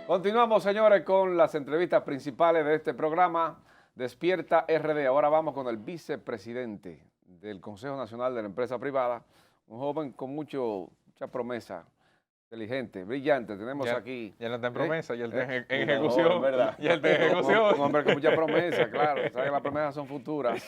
Continuamos, señores, con las entrevistas principales de este programa Despierta RD. Ahora vamos con el vicepresidente del Consejo Nacional de la Empresa Privada, un joven con mucha promesa, inteligente, brillante. Tenemos Ya, aquí, ya no está en promesa, ya está en y no, joven, ejecución. ¿verdad? Ya está en Un ejecución. hombre con mucha promesa, claro. Sabe que las promesas son futuras.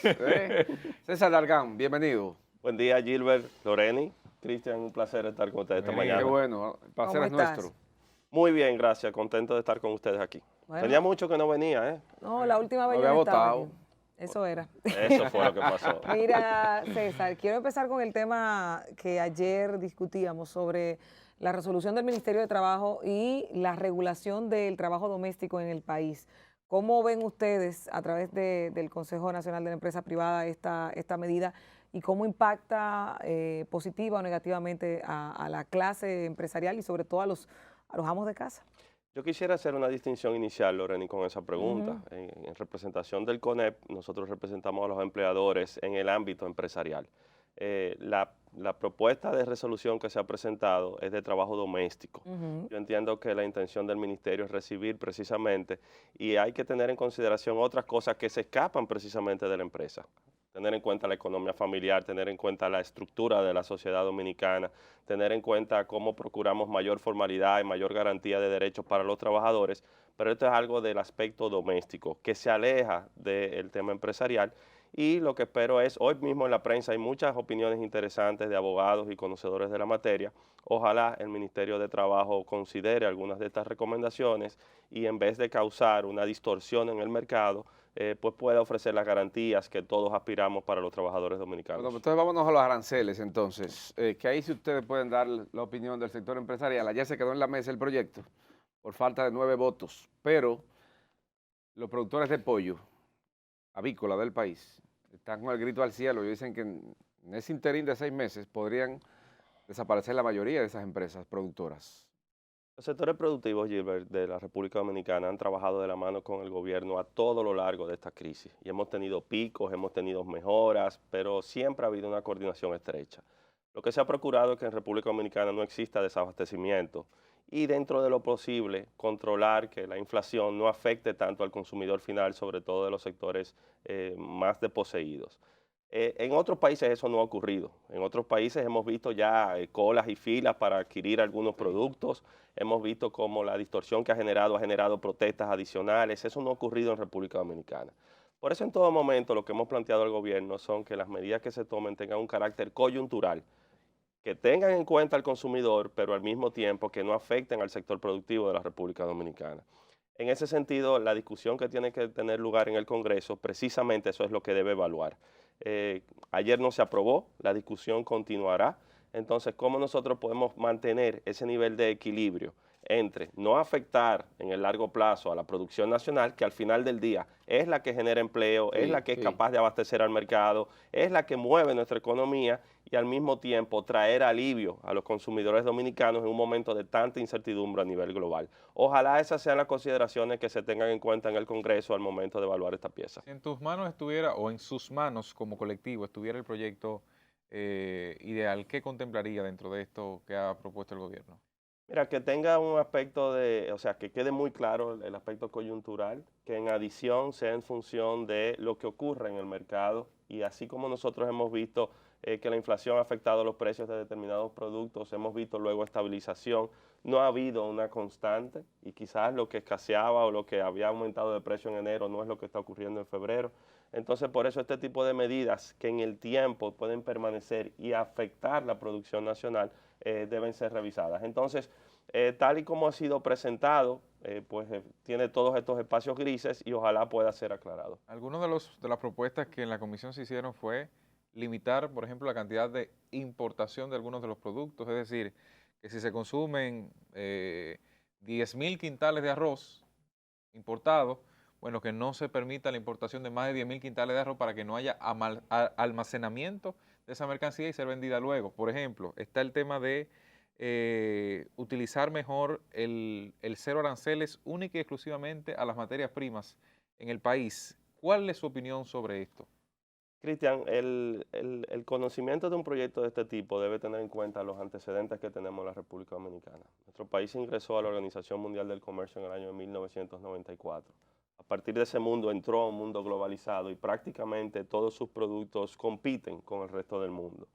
César Dargán, bienvenido. Buen día, Gilbert, Loreni, Cristian, un placer estar con ustedes esta Bienvenido. Qué mañana. bueno, el placer ¿Cómo es estás? nuestro. Muy bien, gracias, contento de estar con ustedes aquí. Tenía Bueno, mucho que no venía, ¿eh? no, la última vez Lo yo había no estaba votado. aquí. Eso era. Eso fue lo que pasó. Mira, César, quiero empezar con el tema que ayer discutíamos sobre la resolución del Ministerio de Trabajo y la regulación del trabajo doméstico en el país. ¿Cómo ven ustedes a través del Consejo Nacional de la Empresa Privada esta medida y cómo impacta positiva o negativamente a la clase empresarial y sobre todo a los amos de casa? Yo quisiera hacer una distinción inicial, Loreni, con esa pregunta. Ujú. En representación del CONEP, nosotros representamos a los empleadores en el ámbito empresarial. La propuesta de resolución que se ha presentado es de trabajo doméstico. Ujú. Yo entiendo que la intención del ministerio es recibir precisamente y hay que tener en consideración otras cosas que se escapan precisamente de la empresa. Tener en cuenta la economía familiar, tener en cuenta la estructura de la sociedad dominicana, tener en cuenta cómo procuramos mayor formalidad y mayor garantía de derechos para los trabajadores, pero esto es algo del aspecto doméstico, que se aleja del tema empresarial y lo que espero es, hoy mismo en la prensa hay muchas opiniones interesantes de abogados y conocedores de la materia. Ojalá el Ministerio de Trabajo considere algunas de estas recomendaciones y en vez de causar una distorsión en el mercado, pues pueda ofrecer las garantías que todos aspiramos para los trabajadores dominicanos. Bueno, pues entonces vámonos a los aranceles entonces, que ahí sí ustedes pueden dar la opinión del sector empresarial. Ayer se quedó en la mesa el proyecto por falta de 9 votos, pero los productores de pollo avícola del país están con el grito al cielo y dicen que en ese interín de 6 meses podrían desaparecer la mayoría de esas empresas productoras. Los sectores productivos, Gilbert, de la República Dominicana han trabajado de la mano con el gobierno a todo lo largo de esta crisis y hemos tenido picos, hemos tenido mejoras, pero siempre ha habido una coordinación estrecha. Lo que se ha procurado es que en República Dominicana no exista desabastecimiento y dentro de lo posible controlar que la inflación no afecte tanto al consumidor final, sobre todo de los sectores más desposeídos. En otros países eso no ha ocurrido. En otros países hemos visto ya colas y filas para adquirir algunos productos. Hemos visto cómo la distorsión que ha generado protestas adicionales. Eso no ha ocurrido en República Dominicana. Por eso en todo momento lo que hemos planteado al gobierno son que las medidas que se tomen tengan un carácter coyuntural, que tengan en cuenta al consumidor, pero al mismo tiempo que no afecten al sector productivo de la República Dominicana. En ese sentido, la discusión que tiene que tener lugar en el Congreso, precisamente eso es lo que debe evaluar. Ayer no se aprobó, la discusión continuará. Entonces, ¿cómo nosotros podemos mantener ese nivel de equilibrio entre no afectar en el largo plazo a la producción nacional, que al final del día es la que genera empleo, es Sí, la que es sí. capaz de abastecer al mercado, es la que mueve nuestra economía y al mismo tiempo traer alivio a los consumidores dominicanos en un momento de tanta incertidumbre a nivel global? Ojalá esas sean las consideraciones que se tengan en cuenta en el Congreso al momento de evaluar esta pieza. Si en tus manos estuviera, o en sus manos como colectivo, estuviera el proyecto ideal, ¿qué contemplaría dentro de esto que ha propuesto el gobierno? Mira, que tenga un aspecto de, o sea, que quede muy claro el aspecto coyuntural, que en adición sea en función de lo que ocurre en el mercado y así como nosotros hemos visto que la inflación ha afectado los precios de determinados productos, hemos visto luego estabilización, no ha habido una constante y quizás lo que escaseaba o lo que había aumentado de precio en enero no es lo que está ocurriendo en febrero. Entonces, por eso este tipo de medidas que en el tiempo pueden permanecer y afectar la producción nacional deben ser revisadas. Entonces, tal y como ha sido presentado, tiene todos estos espacios grises y ojalá pueda ser aclarado. Algunas de las propuestas que en la comisión se hicieron fue limitar, por ejemplo, la cantidad de importación de algunos de los productos, es decir, que si se consumen 10.000 quintales de arroz importado, bueno, que no se permita la importación de más de 10.000 quintales de arroz para que no haya almacenamiento de esa mercancía y ser vendida luego. Por ejemplo, está el tema de utilizar mejor el cero aranceles única y exclusivamente a las materias primas en el país. ¿Cuál es su opinión sobre esto? Cristian, el conocimiento de un proyecto de este tipo debe tener en cuenta los antecedentes que tenemos en la República Dominicana. Nuestro país ingresó a la Organización Mundial del Comercio en el año de 1994. A partir de ese mundo entró a un mundo globalizado y prácticamente todos sus productos compiten con el resto del mundo.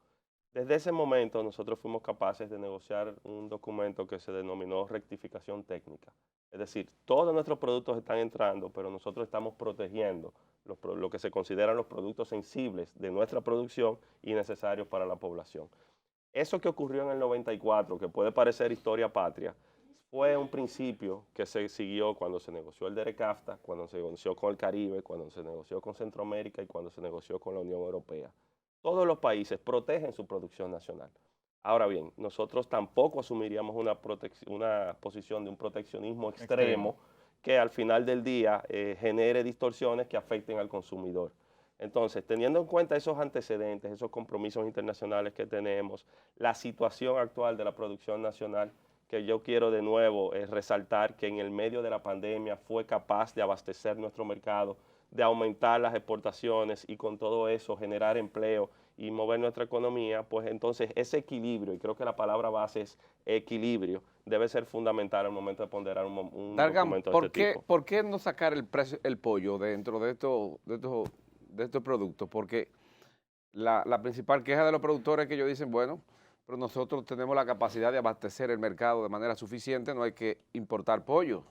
Desde ese momento nosotros fuimos capaces de negociar un documento que se denominó rectificación técnica. Es decir, todos nuestros productos están entrando, pero nosotros estamos protegiendo lo que se consideran los productos sensibles de nuestra producción y necesarios para la población. Eso que ocurrió en el 94, que puede parecer historia patria, fue un principio que se siguió cuando se negoció el DERECAFTA, cuando se negoció con el Caribe, cuando se negoció con Centroamérica y cuando se negoció con la Unión Europea. Todos los países protegen su producción nacional. Ahora bien, nosotros tampoco asumiríamos una posición de un proteccionismo extremo que al final del día genere distorsiones que afecten al consumidor. Entonces, teniendo en cuenta esos antecedentes, esos compromisos internacionales que tenemos, la situación actual de la producción nacional, que yo quiero de nuevo resaltar que en el medio de la pandemia fue capaz de abastecer nuestro mercado, de aumentar las exportaciones y con todo eso generar empleo y mover nuestra economía, pues entonces ese equilibrio, y creo que la palabra base es equilibrio, debe ser fundamental al momento de ponderar un Dargan, documento de este tipo. ¿por qué no sacar el pollo dentro de estos productos? Porque la principal queja de los productores es que ellos dicen, bueno, pero nosotros tenemos la capacidad de abastecer el mercado de manera suficiente, no hay que importar pollo.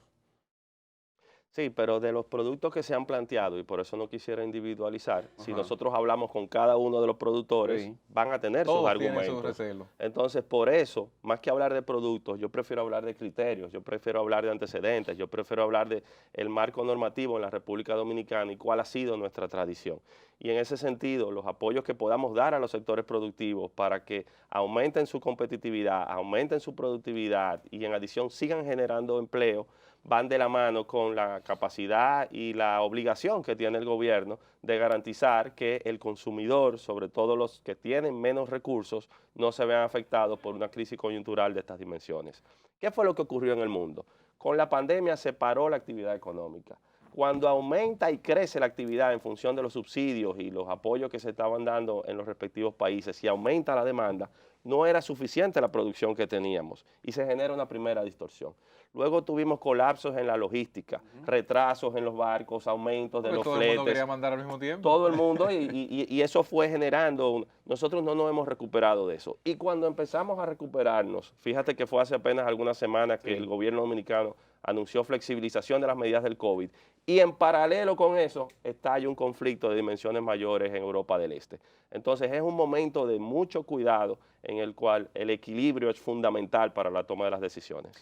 Sí, pero de los productos que se han planteado, y por eso no quisiera individualizar, si nosotros hablamos con cada uno de los productores, Sí. van a tener sus Todos tienen sus argumentos. recelos. Entonces, por eso, más que hablar de productos, yo prefiero hablar de criterios, yo prefiero hablar de antecedentes, yo prefiero hablar de el marco normativo en la República Dominicana y cuál ha sido nuestra tradición. Y en ese sentido, los apoyos que podamos dar a los sectores productivos para que aumenten su competitividad, aumenten su productividad y en adición sigan generando empleo, van de la mano con la capacidad y la obligación que tiene el gobierno de garantizar que el consumidor, sobre todo los que tienen menos recursos, no se vean afectados por una crisis coyuntural de estas dimensiones. ¿Qué fue lo que ocurrió en el mundo? Con la pandemia se paró la actividad económica. Cuando aumenta y crece la actividad en función de los subsidios y los apoyos que se estaban dando en los respectivos países y aumenta la demanda, no era suficiente la producción que teníamos y se genera una primera distorsión. Luego tuvimos colapsos en la logística, retrasos en los barcos, aumentos de los Todo el mundo fletes. quería mandar al mismo tiempo. Todo el mundo y eso fue generando, nosotros no nos hemos recuperado de eso. Y cuando empezamos a recuperarnos, fíjate que fue hace apenas algunas semanas que el gobierno dominicano anunció flexibilización de las medidas del COVID y en paralelo con eso estalla un conflicto de dimensiones mayores en Europa del Este. Entonces es un momento de mucho cuidado en el cual el equilibrio es fundamental para la toma de las decisiones.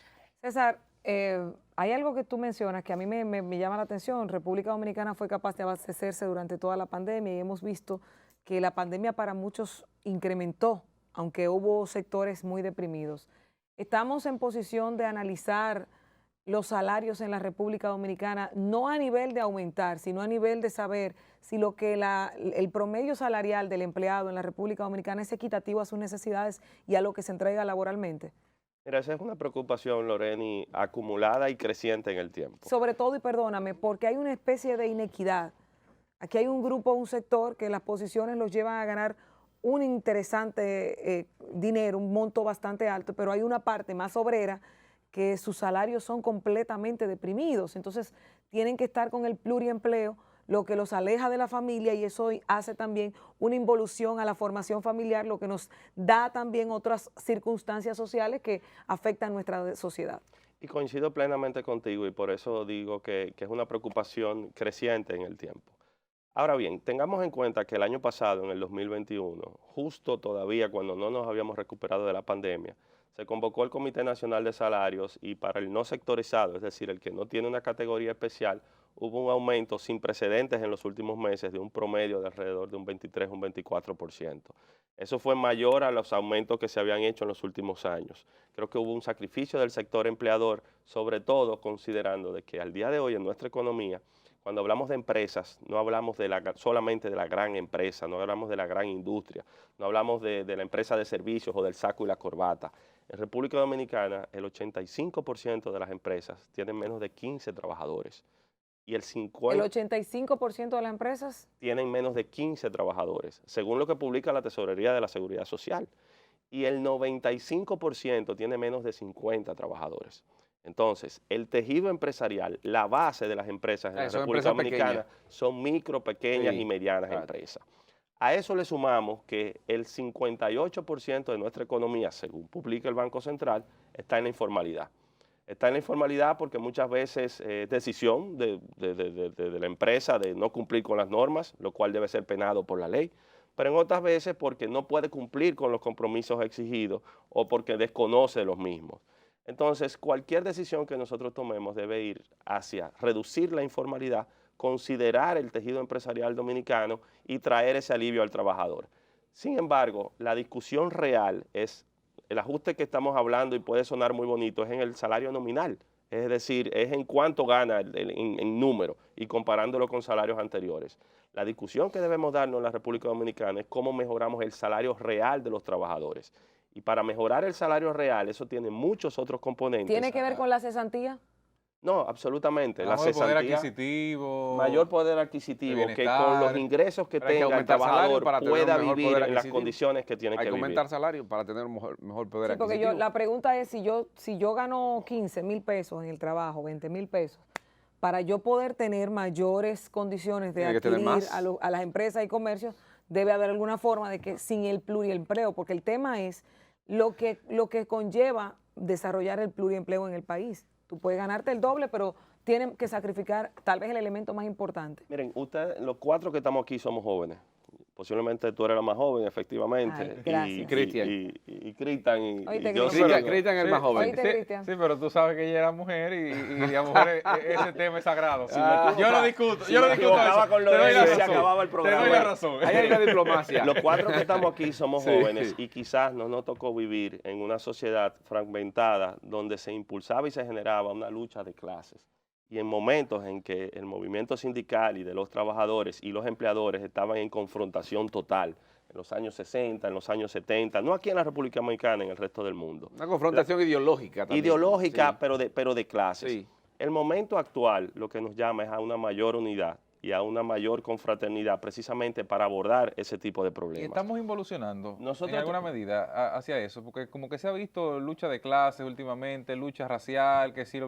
César, hay algo que tú mencionas que a mí me llama la atención. República Dominicana fue capaz de abastecerse durante toda la pandemia y hemos visto que la pandemia para muchos incrementó, aunque hubo sectores muy deprimidos. Estamos en posición de analizar los salarios en la República Dominicana, no a nivel de aumentar, sino a nivel de saber si lo que el promedio salarial del empleado en la República Dominicana es equitativo a sus necesidades y a lo que se entrega laboralmente. Mira, esa es una preocupación, Loreni, acumulada y creciente en el tiempo. Sobre todo, y perdóname, porque hay una especie de inequidad. Aquí hay un grupo, un sector que las posiciones los llevan a ganar un interesante dinero, un monto bastante alto, pero hay una parte más obrera que sus salarios son completamente deprimidos. Entonces, tienen que estar con el pluriempleo, lo que los aleja de la familia y eso hace también una involución a la formación familiar, lo que nos da también otras circunstancias sociales que afectan nuestra sociedad. Y coincido plenamente contigo y por eso digo que es una preocupación creciente en el tiempo. Ahora bien, tengamos en cuenta que el año pasado, en el 2021, justo todavía cuando no nos habíamos recuperado de la pandemia, se convocó el Comité Nacional de Salarios y para el no sectorizado, es decir, el que no tiene una categoría especial, hubo un aumento sin precedentes en los últimos meses de un promedio de alrededor de un 23, un 24%. Eso fue mayor a los aumentos que se habían hecho en los últimos años. Creo que hubo un sacrificio del sector empleador, sobre todo considerando de que al día de hoy en nuestra economía, cuando hablamos de empresas, no hablamos solamente de la gran empresa, no hablamos de la gran industria, no hablamos de la empresa de servicios o del saco y la corbata. En República Dominicana, el 85% de las empresas tienen menos de 15 trabajadores. y el El 50% 85% de las empresas. tienen menos de 15 trabajadores, según lo que publica la Tesorería de la Seguridad Social. Y el 95% tiene menos de 50 trabajadores. Entonces, el tejido empresarial, la base de las empresas en la Son República empresas Dominicana pequeñas. son micro, pequeñas Sí, y medianas claro. empresas. A eso le sumamos que el 58% de nuestra economía, según publica el Banco Central, está en la informalidad. Está en la informalidad porque muchas veces es decisión de la empresa de no cumplir con las normas, lo cual debe ser penado por la ley, pero en otras veces porque no puede cumplir con los compromisos exigidos o porque desconoce los mismos. Entonces, cualquier decisión que nosotros tomemos debe ir hacia reducir la informalidad, considerar el tejido empresarial dominicano y traer ese alivio al trabajador. Sin embargo, la discusión real es el ajuste que estamos hablando, y puede sonar muy bonito, es en el salario nominal, es decir, es en cuánto gana en número y comparándolo con salarios anteriores. La discusión que debemos darnos en la República Dominicana es cómo mejoramos el salario real de los trabajadores. Y para mejorar el salario real, eso tiene muchos otros componentes. ¿Tiene que ver con la cesantía? No, absolutamente. La Hablamos de poder cesantía, adquisitivo. mayor poder adquisitivo, que con los bienestar. ingresos que Pero hay que tenga el aumentar salario trabajador para tener un pueda mejor vivir poder en las adquisitivo. condiciones que tiene Hay que que vivir. aumentar salario para tener un mejor poder Sí, porque adquisitivo. la pregunta es si yo gano 15,000 pesos en el trabajo, 20,000 pesos, para yo poder tener mayores condiciones de Tiene que tener adquirir más. a las empresas y comercios, debe haber alguna forma de que sin el pluriempleo, porque el tema es lo que conlleva desarrollar el pluriempleo en el país. Tú puedes ganarte el doble, pero tienen que sacrificar tal vez el elemento más importante. Miren, ustedes, los cuatro que estamos aquí somos jóvenes. Posiblemente tú eres la más joven, efectivamente. Ay, gracias. Y Cristian. y Cristian. Y Oíste, yo Cristian. sigo. Cristian es el más joven. Oíste, Sí, Cristian. sí, pero tú sabes que ella era mujer y la mujer, ese tema es sagrado. Yo no discuto, si yo no me discuto equivocaba eso. con lo Te de doy la él, se razón. acababa el Te doy programa. la razón. Ahí hay una diplomacia. Los cuatro que estamos aquí somos Sí. jóvenes y quizás no nos tocó vivir en una sociedad fragmentada donde se impulsaba y se generaba una lucha de clases. Y en momentos en que el movimiento sindical y de los trabajadores y los empleadores estaban en confrontación total, en los años 60, en los años 70, no aquí en la República Dominicana, en el resto del mundo. Una confrontación ideológica también. Ideológica, Sí. pero de clases. Sí. El momento actual lo que nos llama es a una mayor unidad y a una mayor confraternidad precisamente para abordar ese tipo de Y problemas. estamos involucionando Nosotros en alguna medida hacia eso, porque como que se ha visto lucha de clases últimamente, lucha racial, que si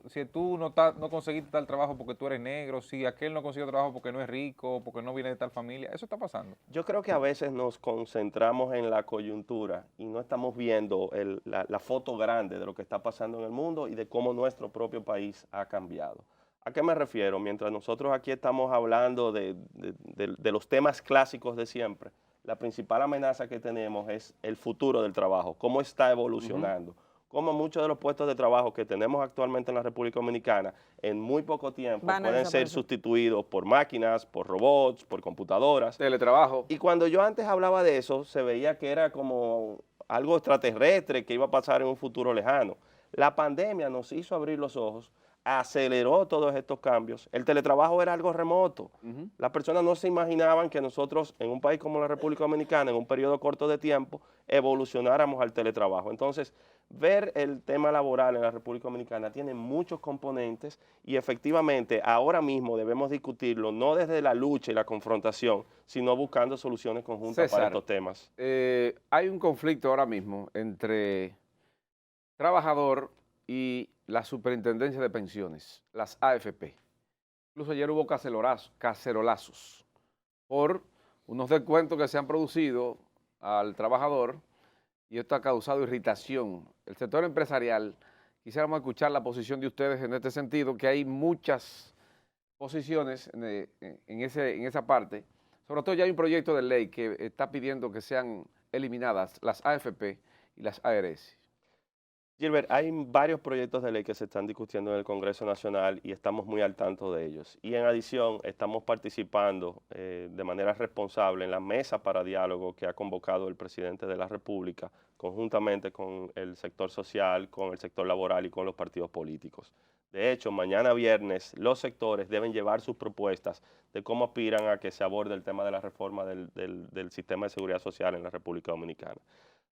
si tú no conseguiste tal trabajo porque tú eres negro, si aquel no consiguió trabajo porque no es rico, porque no viene de tal familia, eso está pasando. Yo creo que a veces nos concentramos en la coyuntura y no estamos viendo la foto grande de lo que está pasando en el mundo y de cómo nuestro propio país ha cambiado. ¿A qué me refiero? Mientras nosotros aquí estamos hablando de los temas clásicos de siempre, la principal amenaza que tenemos es el futuro del trabajo, cómo está evolucionando, cómo muchos de los puestos de trabajo que tenemos actualmente en la República Dominicana en muy poco tiempo Van a pueden ser desaparecer. sustituidos por máquinas, por robots, por computadoras. Teletrabajo. Y cuando yo antes hablaba de eso, se veía que era como algo extraterrestre que iba a pasar en un futuro lejano. La pandemia nos hizo abrir los ojos, aceleró todos estos cambios. El teletrabajo era algo remoto. Las personas no se imaginaban que nosotros, en un país como la República Dominicana, en un periodo corto de tiempo, evolucionáramos al teletrabajo. Entonces, ver el tema laboral en la República Dominicana tiene muchos componentes y efectivamente ahora mismo debemos discutirlo no desde la lucha y la confrontación, sino buscando soluciones conjuntas para César, estos temas. Hay un conflicto ahora mismo entre trabajador y la Superintendencia de Pensiones, las AFP. Incluso ayer hubo cacerolazos por unos descuentos que se han producido al trabajador y esto ha causado irritación. El sector empresarial, quisiéramos escuchar la posición de ustedes en este sentido, que hay muchas posiciones en esa parte. Sobre todo ya hay un proyecto de ley que está pidiendo que sean eliminadas las AFP y las ARS. Gilbert, hay varios proyectos de ley que se están discutiendo en el Congreso Nacional y estamos muy al tanto de ellos. Y en adición, estamos participando de manera responsable en la mesa para diálogo que ha convocado el presidente de la República, conjuntamente con el sector social, con el sector laboral y con los partidos políticos. De hecho, mañana viernes los sectores deben llevar sus propuestas de cómo aspiran a que se aborde el tema de la reforma del sistema de seguridad social en la República Dominicana.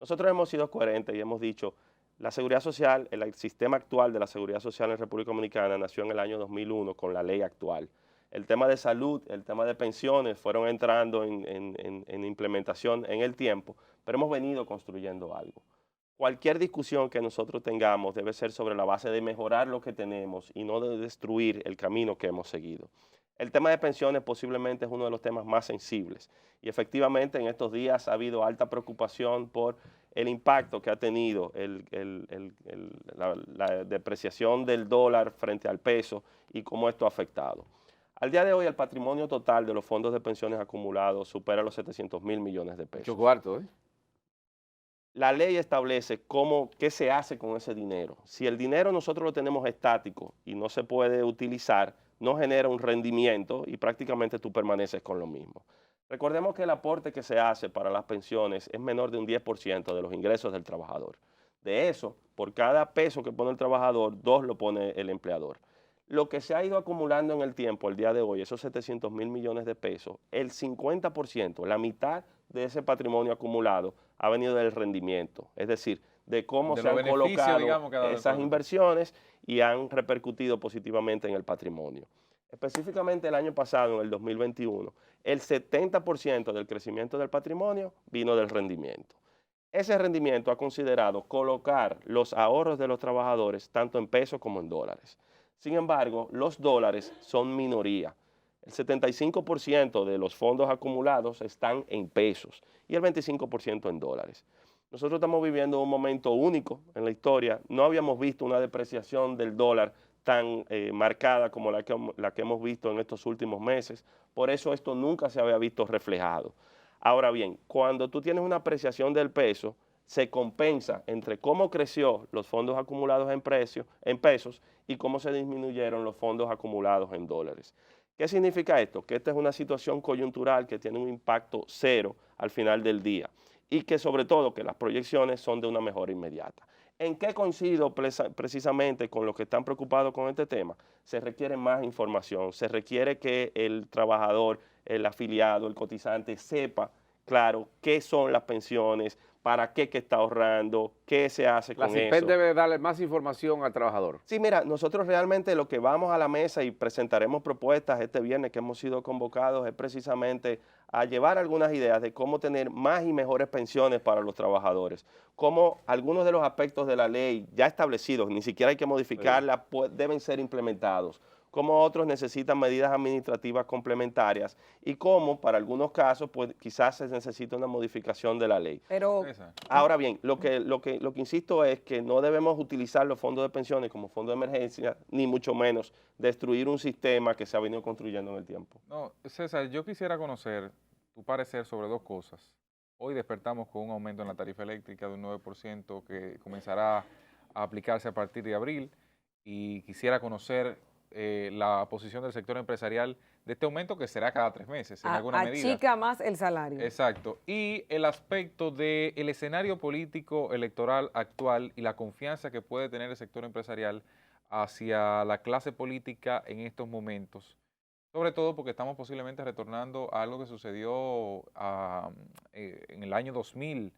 Nosotros hemos sido coherentes y hemos dicho, La seguridad social, el sistema actual de la seguridad social en República Dominicana nació en el año 2001 con la ley actual. El tema de salud, el tema de pensiones fueron entrando en implementación en el tiempo, pero hemos venido construyendo algo. Cualquier discusión que nosotros tengamos debe ser sobre la base de mejorar lo que tenemos y no de destruir el camino que hemos seguido. El tema de pensiones posiblemente es uno de los temas más sensibles y efectivamente en estos días ha habido alta preocupación por el impacto que ha tenido la depreciación del dólar frente al peso y cómo esto ha afectado. Al día de hoy el patrimonio total de los fondos de pensiones acumulados supera los 700.000 millones de pesos. Mucho cuarto, ¿eh? La ley establece qué se hace con ese dinero. Si el dinero nosotros lo tenemos estático y no se puede utilizar, no genera un rendimiento y prácticamente tú permaneces con lo mismo. Recordemos que el aporte que se hace para las pensiones es menor de un 10% de los ingresos del trabajador. De eso, por cada peso que pone el trabajador, 2 lo pone el empleador. Lo que se ha ido acumulando en el tiempo, el día de hoy, esos 700.000 millones de pesos, el 50%, la mitad de ese patrimonio acumulado ha venido del rendimiento, es decir, de cómo se han colocado, digamos, esas inversiones y han repercutido positivamente en el patrimonio. Específicamente el año pasado, en el 2021, el 70% del crecimiento del patrimonio vino del rendimiento. Ese rendimiento ha considerado colocar los ahorros de los trabajadores tanto en pesos como en dólares. Sin embargo, los dólares son minoría. El 75% de los fondos acumulados están en pesos y el 25% en dólares. Nosotros estamos viviendo un momento único en la historia. No habíamos visto una depreciación del dólar tan marcada como la que hemos visto en estos últimos meses. Por eso esto nunca se había visto reflejado. Ahora bien, cuando tú tienes una apreciación del peso, se compensa entre cómo creció los fondos acumulados en pesos y cómo se disminuyeron los fondos acumulados en dólares. ¿Qué significa esto? Que esta es una situación coyuntural que tiene un impacto cero al final del día y que sobre todo que las proyecciones son de una mejora inmediata. ¿En qué coincido precisamente con los que están preocupados con este tema? Se requiere más información, se requiere que el trabajador, el afiliado, el cotizante sepa, claro, qué son las pensiones, para qué que está ahorrando, qué se hace con eso. La CIPEN debe darle más información al trabajador. Sí, mira, nosotros realmente lo que vamos a la mesa y presentaremos propuestas este viernes que hemos sido convocados es precisamente a llevar algunas ideas de cómo tener más y mejores pensiones para los trabajadores, cómo algunos de los aspectos de la ley ya establecidos, ni siquiera hay que modificarla, deben ser implementados, cómo otros necesitan medidas administrativas complementarias y cómo, para algunos casos, pues quizás se necesita una modificación de la ley. Pero ahora bien, lo que insisto es que no debemos utilizar los fondos de pensiones como fondo de emergencia, ni mucho menos destruir un sistema que se ha venido construyendo en el tiempo. No, César, yo quisiera conocer tu parecer sobre dos cosas. Hoy despertamos con un aumento en la tarifa eléctrica de un 9% que comenzará a aplicarse a partir de abril y quisiera conocer la posición del sector empresarial de este aumento que será cada 3 meses en alguna medida. Achica más el salario. Exacto. Y el aspecto del escenario político electoral actual y la confianza que puede tener el sector empresarial hacia la clase política en estos momentos. Sobre todo porque estamos posiblemente retornando a algo que sucedió en el año 2000,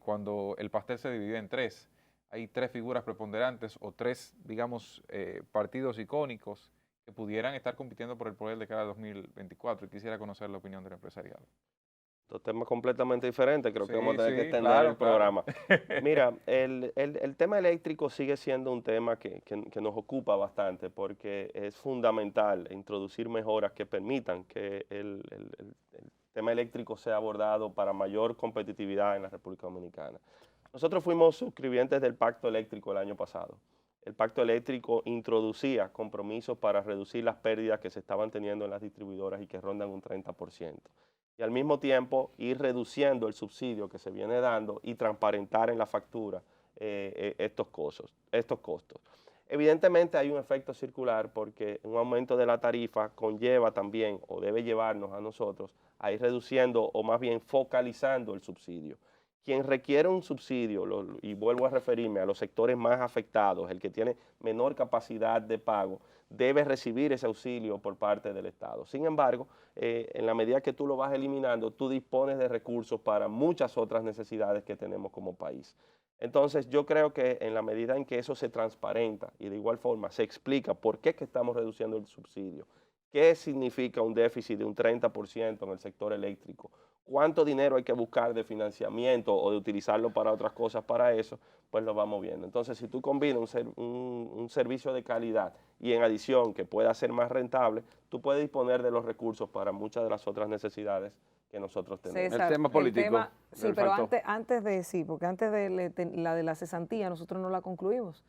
cuando el pastel se dividió en 3. Hay 3 figuras preponderantes o 3, digamos, partidos icónicos que pudieran estar compitiendo por el poder de cada 2024 y quisiera conocer la opinión del empresariado. Dos temas completamente diferentes, creo Sí, que vamos a tener sí, que extender claro, el programa. Mira, el tema eléctrico sigue siendo un tema que nos ocupa bastante porque es fundamental introducir mejoras que permitan que el tema eléctrico sea abordado para mayor competitividad en la República Dominicana. Nosotros fuimos suscribientes del Pacto Eléctrico el año pasado. El Pacto Eléctrico introducía compromisos para reducir las pérdidas que se estaban teniendo en las distribuidoras y que rondan un 30%. Y al mismo tiempo ir reduciendo el subsidio que se viene dando y transparentar en la factura estos costos. Evidentemente hay un efecto circular porque un aumento de la tarifa conlleva también o debe llevarnos a nosotros a ir reduciendo o más bien focalizando el subsidio. quien requiere un subsidio, y vuelvo a referirme a los sectores más afectados, el que tiene menor capacidad de pago, debe recibir ese auxilio por parte del Estado. Sin embargo, en la medida que tú lo vas eliminando, tú dispones de recursos para muchas otras necesidades que tenemos como país. Entonces, yo creo que en la medida en que eso se transparenta y de igual forma se explica por qué es que estamos reduciendo el subsidio, qué significa un déficit de un 30% en el sector eléctrico, cuánto dinero hay que buscar de financiamiento o de utilizarlo para otras cosas para eso, pues lo vamos viendo. Entonces, si tú combinas un servicio de calidad y en adición que pueda ser más rentable, tú puedes disponer de los recursos para muchas de las otras necesidades que nosotros tenemos. César, El tema político. Sí, le pero faltó. porque antes la de la cesantía nosotros no la concluimos.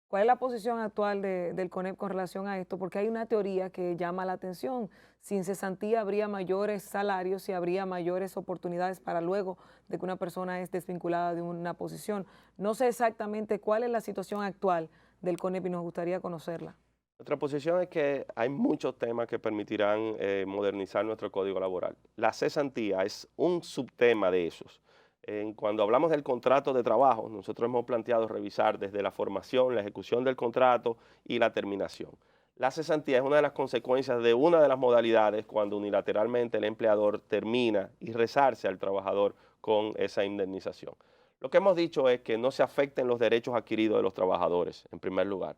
¿Cuál es la posición actual del CONEP con relación a esto? Porque hay una teoría que llama la atención. Sin cesantía habría mayores salarios y habría mayores oportunidades para luego de que una persona es desvinculada de una posición. No sé exactamente cuál es la situación actual del CONEP y nos gustaría conocerla. Nuestra posición es que hay muchos temas que permitirán modernizar nuestro código laboral. La cesantía es un subtema de esos. Cuando hablamos del contrato de trabajo, nosotros hemos planteado revisar desde la formación, la ejecución del contrato y la terminación. La cesantía es una de las consecuencias de una de las modalidades cuando unilateralmente el empleador termina y resarce al trabajador con esa indemnización. Lo que hemos dicho es que no se afecten los derechos adquiridos de los trabajadores, en primer lugar.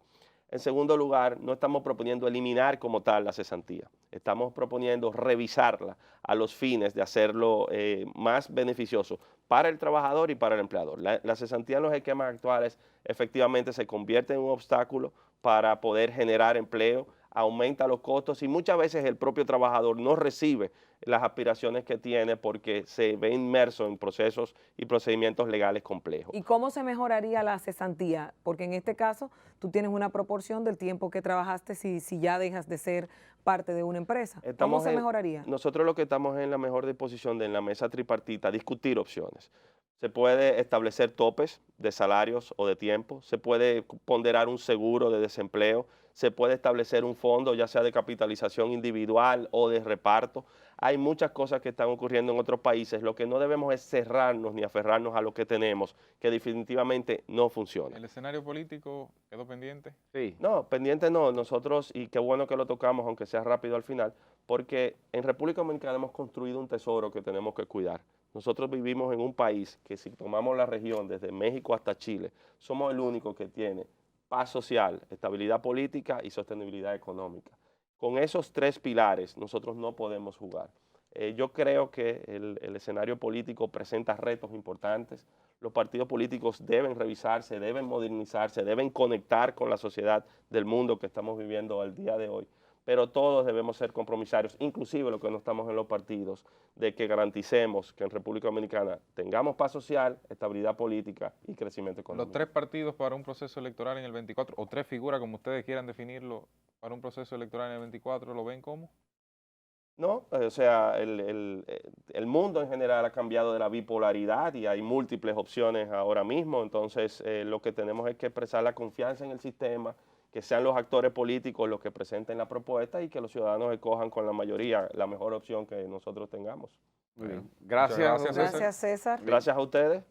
En segundo lugar, no estamos proponiendo eliminar como tal la cesantía. Estamos proponiendo revisarla a los fines de hacerlo más beneficioso para el trabajador y para el empleador. La cesantía en los esquemas actuales efectivamente se convierte en un obstáculo para poder generar empleo, aumenta los costos y muchas veces el propio trabajador no recibe las aspiraciones que tiene porque se ve inmerso en procesos y procedimientos legales complejos. ¿Y cómo se mejoraría la cesantía? Porque en este caso tú tienes una proporción del tiempo que trabajaste si ya dejas de ser parte de una empresa. ¿Cómo se mejoraría? Nosotros lo que estamos en la mejor disposición de en la mesa tripartita discutir opciones. Se puede establecer topes de salarios o de tiempo, se puede ponderar un seguro de desempleo, se puede establecer un fondo ya sea de capitalización individual o de reparto. Hay muchas cosas que están ocurriendo en otros países. Lo que no debemos es cerrarnos ni aferrarnos a lo que tenemos, que definitivamente no funciona. ¿El escenario político quedó pendiente? Sí. No, pendiente no. Nosotros, y qué bueno que lo tocamos, aunque sea rápido al final, porque en República Dominicana hemos construido un tesoro que tenemos que cuidar. Nosotros vivimos en un país que si tomamos la región desde México hasta Chile, somos el único que tiene paz social, estabilidad política y sostenibilidad económica. Con esos tres pilares nosotros no podemos jugar. Yo creo que el escenario político presenta retos importantes. Los partidos políticos deben revisarse, deben modernizarse, deben conectar con la sociedad del mundo que estamos viviendo al día de hoy. Pero todos debemos ser compromisarios, inclusive los que no estamos en los partidos, de que garanticemos que en República Dominicana tengamos paz social, estabilidad política y crecimiento económico. Los tres partidos para un proceso electoral en el 24, o tres figuras, como ustedes quieran definirlo, para un proceso electoral en el 24, ¿lo ven como? No, o sea, el mundo en general ha cambiado de la bipolaridad y hay múltiples opciones ahora mismo, entonces lo que tenemos es que expresar la confianza en el sistema, que sean los actores políticos los que presenten la propuesta y que los ciudadanos escojan con la mayoría la mejor opción que nosotros tengamos. Muy bien. Muchas Gracias. gracias, César. Gracias, César. Gracias a ustedes.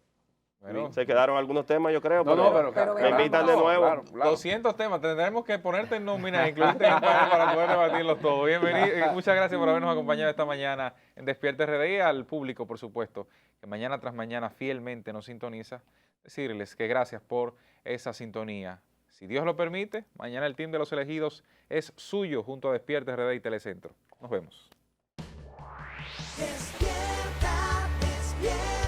Bueno, Se quedaron algunos temas, yo creo, No, pero me invitan de nuevo. Claro, claro. 200 temas, tendremos que ponerte en nómina, incluirte en el panel para poder debatirlos todos. Bienvenido, muchas gracias por habernos acompañado esta mañana en Despierta RD y al público, por supuesto, que mañana tras mañana fielmente nos sintoniza. Decirles que gracias por esa sintonía. Si Dios lo permite, mañana el team de los elegidos es suyo junto a Despierta RD y Telecentro. Nos vemos. Despierta, despierta.